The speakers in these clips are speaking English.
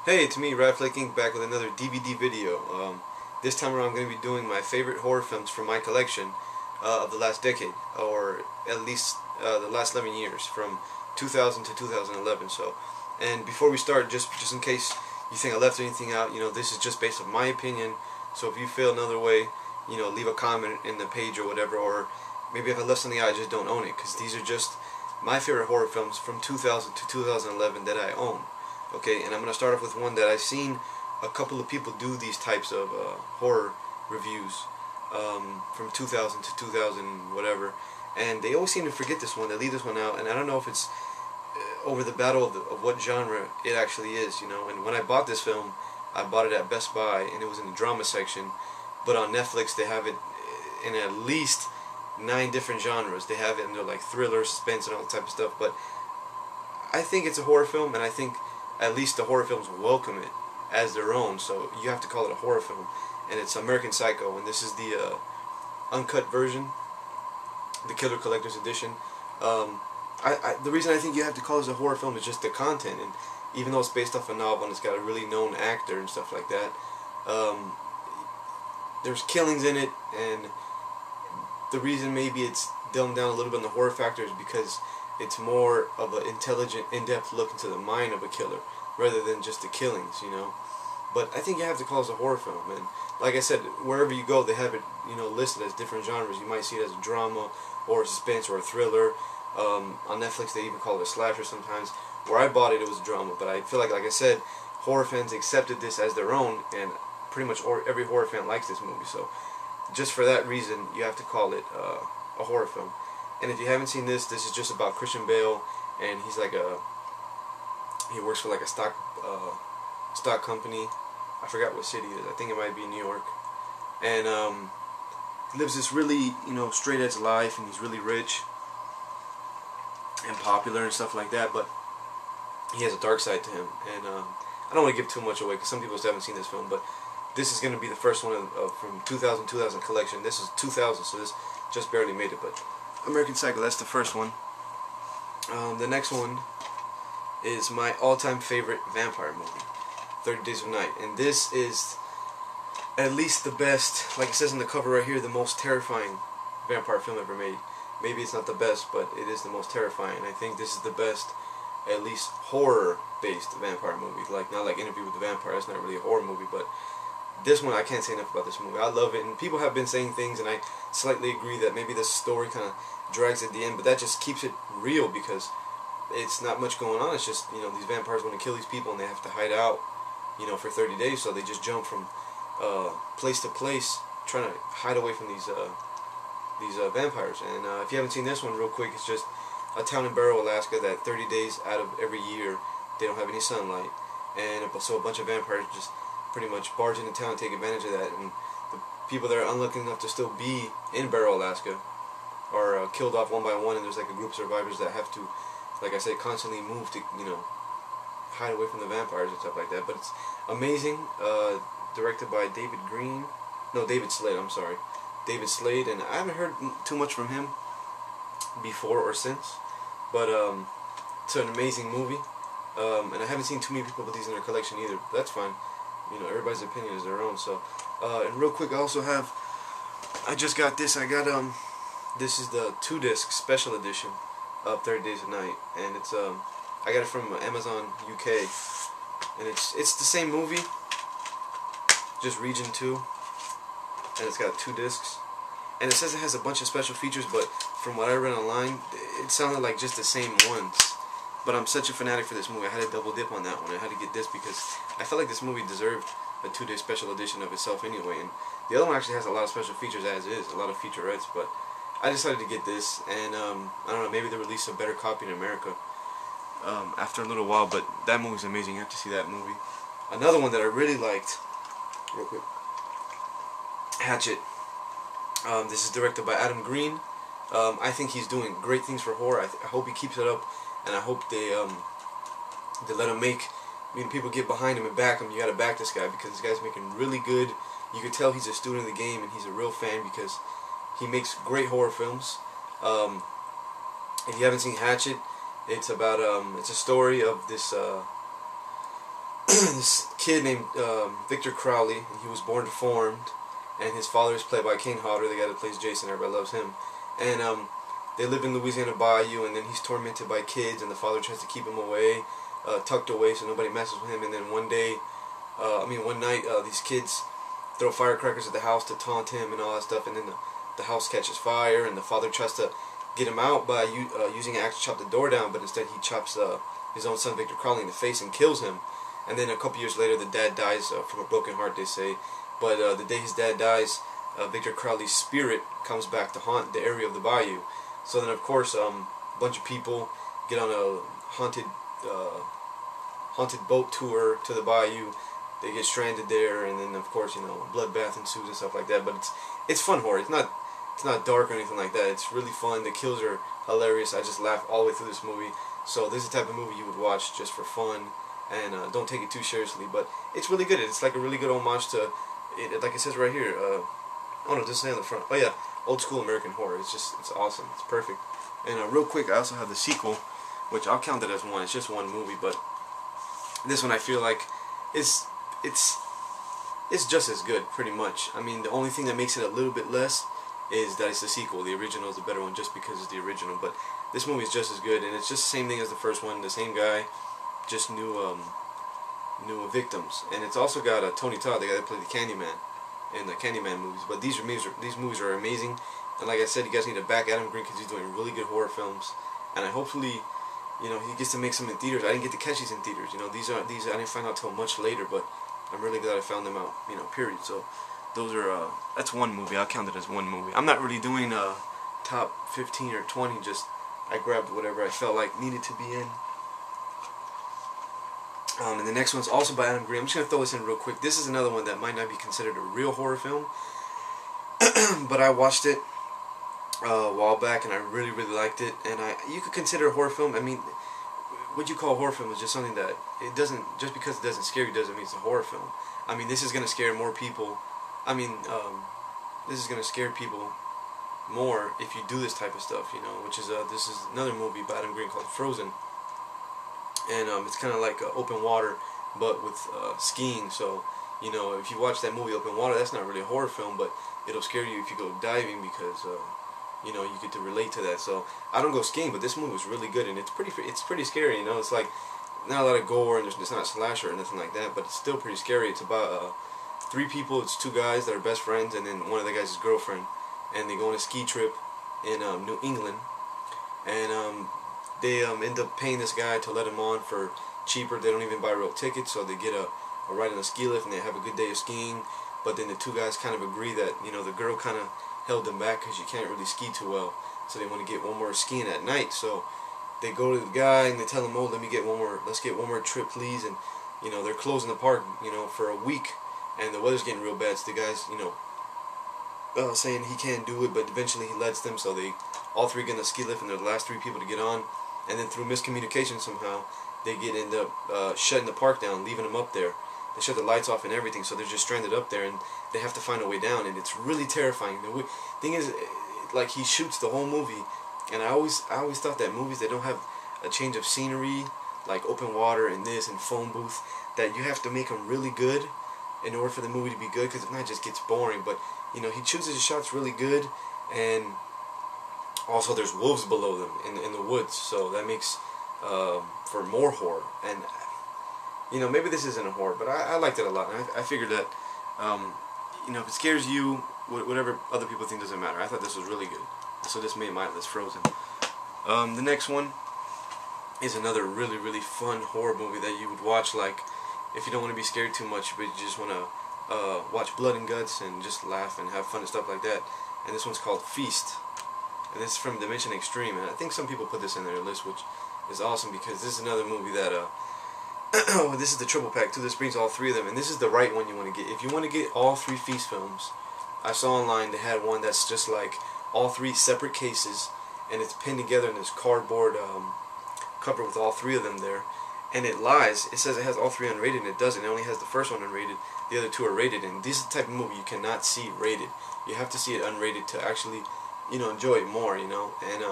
Hey, it's me, Flicking, back with another DVD video. This time around I'm going to be doing my favorite horror films from my collection of the last decade, or at least the last 11 years, from 2000 to 2011. And before we start, just in case you think I left anything out, this is just based on my opinion. So if you feel another way, leave a comment in the page or whatever, or maybe if I left something out, I just don't own it, because these are just my favorite horror films from 2000 to 2011 that I own. Okay, and I'm going to start off with one that I've seen a couple of people do these types of horror reviews from 2000 to 2000 whatever, and they always seem to forget this one. They leave this one out, and I don't know if it's over the battle of what genre it actually is, And when I bought this film, I bought it at Best Buy, and it was in the drama section, but on Netflix they have it in at least 9 different genres. They have it in like thriller, suspense, and all that type of stuff, but I think it's a horror film, and I think at least the horror films welcome it as their own, so you have to call it a horror film. And it's American Psycho, and this is the uncut version, the Killer Collector's Edition. The reason I think you have to call this a horror film is just the content, and even though it's based off a novel and it's got a really known actor and stuff like that, there's killings in it, and the reason maybe it's dumbed down a little bit in the horror factor is because it's more of an intelligent, in-depth look into the mind of a killer rather than just the killings. But I think you have to call this a horror film, and like I said, wherever you go, they have it, listed as different genres. You might see it as a drama, or a suspense, or a thriller. On Netflix, they even call it a slasher sometimes. Where I bought it, it was a drama, but I feel like I said, horror fans accepted this as their own, and pretty much every horror fan likes this movie. So, just for that reason, you have to call it a horror film. And if you haven't seen this is just about Christian Bale, and he works for like a stock company. I forgot what city it is. I think it might be New York. And he lives this really, straight edge life, and he's really rich and popular and stuff like that. But he has a dark side to him, and I don't want to give too much away because some people still haven't seen this film. But this is going to be the first one from 2000 collection. This is 2000, so this just barely made it. But American Psycho, that's the first one. The next one is my all-time favorite vampire movie, 30 Days of Night. And this is at least the best, like it says in the cover right here, the most terrifying vampire film ever made. Maybe it's not the best, but it is the most terrifying. I think this is the best, at least horror-based vampire movie. Like, not like Interview with the Vampire, that's not really a horror movie, but this one, I can't say enough about this movie. I love it, and people have been saying things, and I slightly agree that maybe the story kind of drags at the end, but that just keeps it real because it's not much going on. It's just, these vampires want to kill these people, and they have to hide out, for 30 days, so they just jump from place to place trying to hide away from these vampires. And if you haven't seen this one, real quick, it's just a town in Barrow, Alaska, that 30 days out of every year, they don't have any sunlight, and so a bunch of vampires just pretty much barge into town and take advantage of that, and the people that are unlucky enough to still be in Barrow, Alaska, are killed off one by one, and there's like a group of survivors that have to, like I said, constantly move to, hide away from the vampires and stuff like that. But it's amazing, directed by David Slade, I'm sorry, David Slade, and I haven't heard too much from him before or since, but it's an amazing movie, and I haven't seen too many people put these in their collection either, but that's fine. Everybody's opinion is their own. So, and real quick, I just got this. This is the 2-disc special edition of 30 Days of Night, and it's I got it from Amazon UK, and it's the same movie, just Region 2, and it's got 2 discs, and it says it has a bunch of special features, but from what I read online, it sounded like just the same ones. But I'm such a fanatic for this movie, I had to double dip on that one. I had to get this because I felt like this movie deserved a 2-day special edition of itself anyway. And the other one actually has a lot of special features as is, a lot of featurettes. But I decided to get this, and I don't know, maybe they'll release a better copy in America after a little while. But that movie's amazing. You have to see that movie. Another one that I really liked, real quick, Hatchet. This is directed by Adam Green. I think he's doing great things for horror. I hope he keeps it up. And I hope they let him make, people get behind him and back him. You gotta back this guy because this guy's making really good. You can tell he's a student of the game and he's a real fan because he makes great horror films. If you haven't seen Hatchet, it's about it's a story of this this kid named Victor Crowley, and he was born deformed, and his father is played by Kane Hodder, the guy that plays Jason. Everybody loves him. And they live in Louisiana Bayou, and then he's tormented by kids, and the father tries to keep him away, tucked away so nobody messes with him. And then one night, these kids throw firecrackers at the house to taunt him and all that stuff, and then the house catches fire, and the father tries to get him out by using an axe to chop the door down, but instead he chops his own son Victor Crowley in the face and kills him. And then a couple years later, the dad dies from a broken heart, they say. But the day his dad dies, Victor Crowley's spirit comes back to haunt the area of the bayou. So then, of course, a bunch of people get on a haunted boat tour to the bayou. They get stranded there, and then, of course, you know, bloodbath ensues and stuff like that. But it's fun horror. It's not dark or anything like that. It's really fun. The kills are hilarious. I just laugh all the way through this movie. So this is the type of movie you would watch just for fun, and don't take it too seriously. But it's really good. It's like a really good homage to it, like it says right here. Oh no, just say on the front. Oh yeah, old school American horror. It's awesome. It's perfect. And real quick, I also have the sequel, which I'll count it as one. It's just one movie, but this one I feel like it's just as good, pretty much. I mean, the only thing that makes it a little bit less is that it's the sequel. The original is the better one just because it's the original. But this movie is just as good, and it's just the same thing as the first one. The same guy, just new victims. And it's also got Tony Todd, the guy that played the Candyman in the Candyman movies. But these movies are amazing. And like I said, you guys need to back Adam Green because he's doing really good horror films. And hopefully, you know, he gets to make some in theaters. I didn't get to catch these in theaters. You know, these I didn't find out till much later, but I'm really glad I found them out. You know, period. So those are that's one movie. I'll count it as one movie. I'm not really doing top 15 or 20. Just I grabbed whatever I felt like needed to be in. And the next one's also by Adam Green. I'm just gonna throw this in real quick. This is another one that might not be considered a real horror film, but I watched it a while back and I really liked it. And you could consider a horror film. I mean, what you call a horror film is just something that it doesn't, just because it doesn't scare you doesn't mean it's a horror film. I mean, this is gonna scare more people. I mean, this is gonna scare people more if you do this type of stuff, you know. Which is this is another movie by Adam Green called Frozen, and it's kind of like open water, but with skiing. So, you know, if you watch that movie Open Water, that's not really a horror film, but it'll scare you if you go diving because you know, you get to relate to that. So I don't go skiing, but this movie was really good, and it's pretty scary. You know, it's like not a lot of gore, and it's not a slasher or anything like that, but it's still pretty scary. It's about 3 people. It's 2 guys that are best friends, and then one of the guys' girlfriend, and they go on a ski trip in New England, and they end up paying this guy to let him on for cheaper. They don't even buy real tickets, so they get a ride on a ski lift, and they have a good day of skiing. But then the 2 guys kind of agree that, you know, the girl kind of held them back because you can't really ski too well, so they want to get one more skiing at night. So they go to the guy and they tell him, "Oh, let's get one more trip, please." And you know, they're closing the park, you know, for a week, and the weather's getting real bad. So the guy's, you know, saying he can't do it, but eventually he lets them. So they all 3 get in the ski lift, and they're the last 3 people to get on. And then through miscommunication somehow, they end up shutting the park down, leaving them up there. They shut the lights off and everything, so they're just stranded up there, and they have to find a way down, and it's really terrifying. The thing is, like, he shoots the whole movie, and I always thought that movies that don't have a change of scenery, like open water and this and phone booth, that you have to make them really good in order for the movie to be good, because if not, it just gets boring. But you know, he chooses his shots really good, and also there's wolves below them in the woods, so that makes for more horror. And you know, maybe this isn't a horror, but I liked it a lot. And I figured that, you know, if it scares you, whatever other people think doesn't matter. I thought this was really good. So this made my list, Frozen. The next one is another really fun horror movie that you would watch, like, if you don't want to be scared too much, but you just want to watch blood and guts and just laugh and have fun and stuff like that. And this one's called Feast. And this is from Dimension Extreme. And I think some people put this in their list, which is awesome, because this is another movie that... this is the triple pack too. This brings all 3 of them, and this is the right one you want to get. If you want to get all 3 Feast films, I saw online they had one that's just like all 3 separate cases, and it's pinned together in this cardboard cover with all 3 of them there. And it lies. It says it has all 3 unrated, and it doesn't. It only has the first one unrated. The other 2 are rated. And this is the type of movie you cannot see rated. You have to see it unrated to actually, you know, enjoy it more. You know. And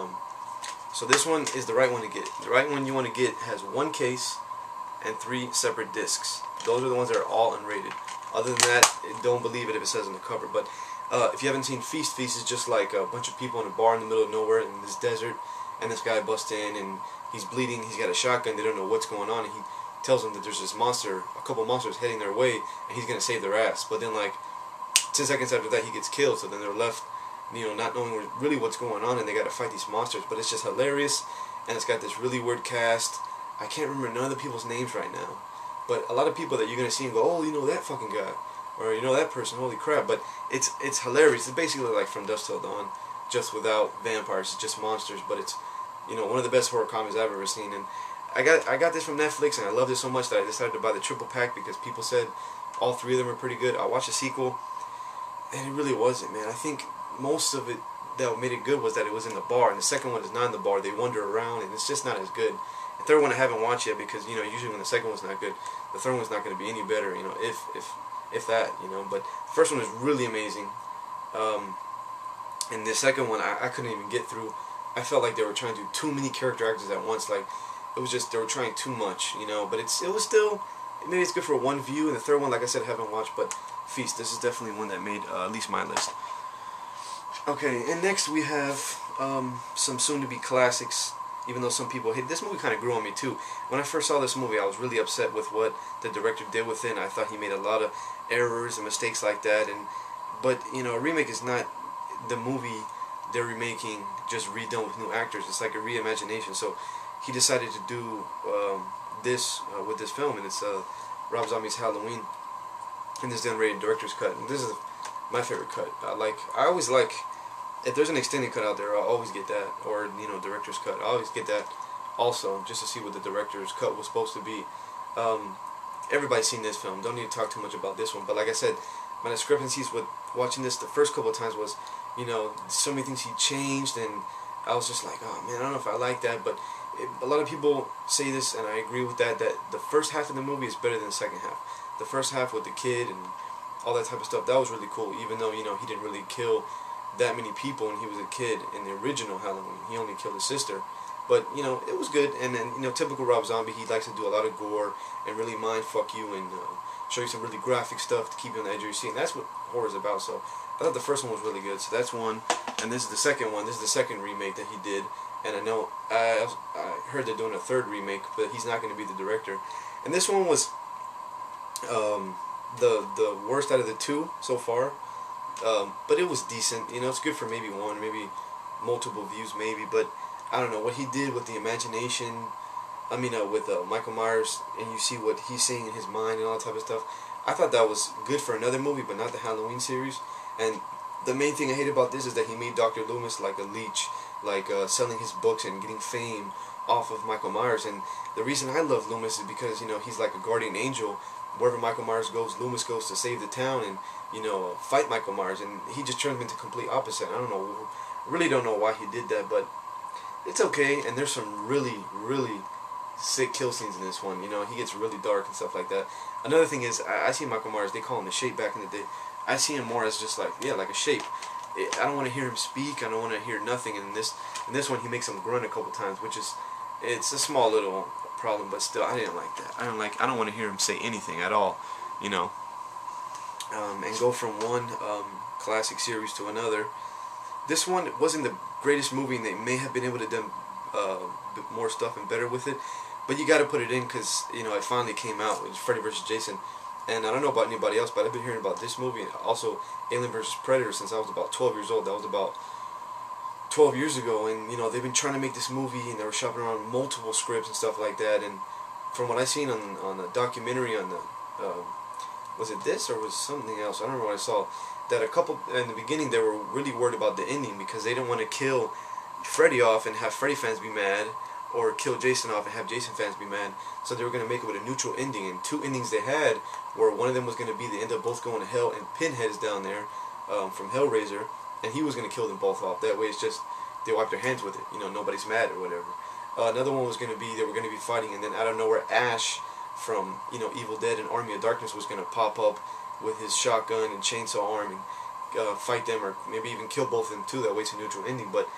so this one is the right one to get. The right one you want to get has 1 case. and 3 separate discs. Those are the ones that are all unrated. Other than that, don't believe it if it says on the cover. But if you haven't seen Feast, Feast is just like a bunch of people in a bar in the middle of nowhere in this desert, and this guy busts in and he's bleeding, he's got a shotgun, they don't know what's going on, and he tells them that there's this monster, a couple monsters heading their way, and he's going to save their ass. But then like 10 seconds after that he gets killed, so then they're left, you know, not knowing really what's going on, and they got to fight these monsters. But it's just hilarious, and it's got this really weird cast. I can't remember none of the people's names right now, but a lot of people that you're going to see and go, oh, you know that fucking guy, or you know that person, holy crap. But it's hilarious. It's basically like From Dusk Till Dawn, just without vampires, it's just monsters. But it's, you know, one of the best horror comedies I've ever seen. And I got this from Netflix, and I loved it so much that I decided to buy the triple pack because people said all 3 of them are pretty good. I watched the sequel, and it really wasn't, man. I think most of it that made it good was that it was in the bar, and the second one is not in the bar. They wander around, and it's just not as good. The third one I haven't watched yet because, you know, usually when the second one's not good, the third one's not going to be any better, you know, if that, you know. But the first one is really amazing, and the second one I couldn't even get through. I felt like they were trying to do too many character actors at once. Like, it was just, they were trying too much, you know. But it was still, maybe it's good for one view. And the third one, like I said, I haven't watched, but Feast, this is definitely one that made at least my list. Okay, and next we have some soon-to-be classics. Even though some people hate this movie, kind of grew on me too. When I first saw this movie, I was really upset with what the director did with it. And I thought he made a lot of errors and mistakes like that. But you know, a remake is not the movie they're remaking just redone with new actors. It's like a reimagination. So he decided to do this with this film, and it's Rob Zombie's Halloween, and this is the unrated director's cut. And this is my favorite cut. I always like. If there's an extended cut out there, I'll always get that, or, you know, director's cut. I'll always get that also, just to see what the director's cut was supposed to be. Everybody's seen this film. Don't need to talk too much about this one. But like I said, my discrepancies with watching this the first couple of times was, you know, so many things he changed, and I was just like, oh man, I don't know if I like that. But a lot of people say this, and I agree with that the first half of the movie is better than the second half. The first half with the kid and all that type of stuff, that was really cool, even though, you know, he didn't really kill that many people when he was a kid in the original Halloween. He only killed his sister. But, you know, it was good. And then, you know, typical Rob Zombie, he likes to do a lot of gore and really mind fuck you and show you some really graphic stuff to keep you on the edge of your seat. And that's what horror is about. So I thought the first one was really good. So that's one. And this is the second one. This is the second remake that he did. And I know, I heard they're doing a third remake, but he's not going to be the director. And this one was the worst out of the 2 so far. But it was decent, you know. It's good for maybe one, maybe multiple views, maybe. But I don't know what he did with the imagination. I mean, with Michael Myers, and you see what he's seeing in his mind and all that type of stuff. I thought that was good for another movie, but not the Halloween series. And the main thing I hate about this is that he made Dr. Loomis like a leech, like selling his books and getting fame off of Michael Myers. And the reason I love Loomis is because, you know, he's like a guardian angel. Wherever Michael Myers goes, Loomis goes to save the town and, you know, fight Michael Myers, and he just turned him into complete opposite. I don't know, really don't know why he did that, but it's okay. And there's some really, really sick kill scenes in this one. You know, he gets really dark and stuff like that. Another thing is, I see Michael Myers, they call him the Shape back in the day. I see him more as just like, yeah, like a shape. I don't want to hear him speak. I don't want to hear nothing. And in this one, he makes him grunt a couple times, which is, it's a small little problem, but still, I didn't like that. I don't want to hear him say anything at all, you know. And go from one classic series to another. This one wasn't the greatest movie, and they may have been able to do more stuff and better with it. But you got to put it in because, you know, it finally came out. It was Freddy vs. Jason. And I don't know about anybody else, but I've been hearing about this movie and also Alien vs. Predator since I was about 12 years old. That was about 12 years ago. And, you know, they've been trying to make this movie, and they were shopping around multiple scripts and stuff like that. And from what I seen on the documentary on the... was it this or was it something else? I don't remember what I saw. That a couple, in the beginning, they were really worried about the ending because they didn't want to kill Freddy off and have Freddy fans be mad, or kill Jason off and have Jason fans be mad. So they were going to make it with a neutral ending. And 2 endings they had, where one of them was going to be they end up both going to hell, and Pinhead's down there from Hellraiser, and he was going to kill them both off. That way it's just, they wipe their hands with it. You know, nobody's mad or whatever. Another one was going to be, they were going to be fighting, and then out of nowhere, Ash from, you know, Evil Dead and Army of Darkness was going to pop up with his shotgun and chainsaw arm and fight them, or maybe even kill both of them too. That way it's a neutral ending. But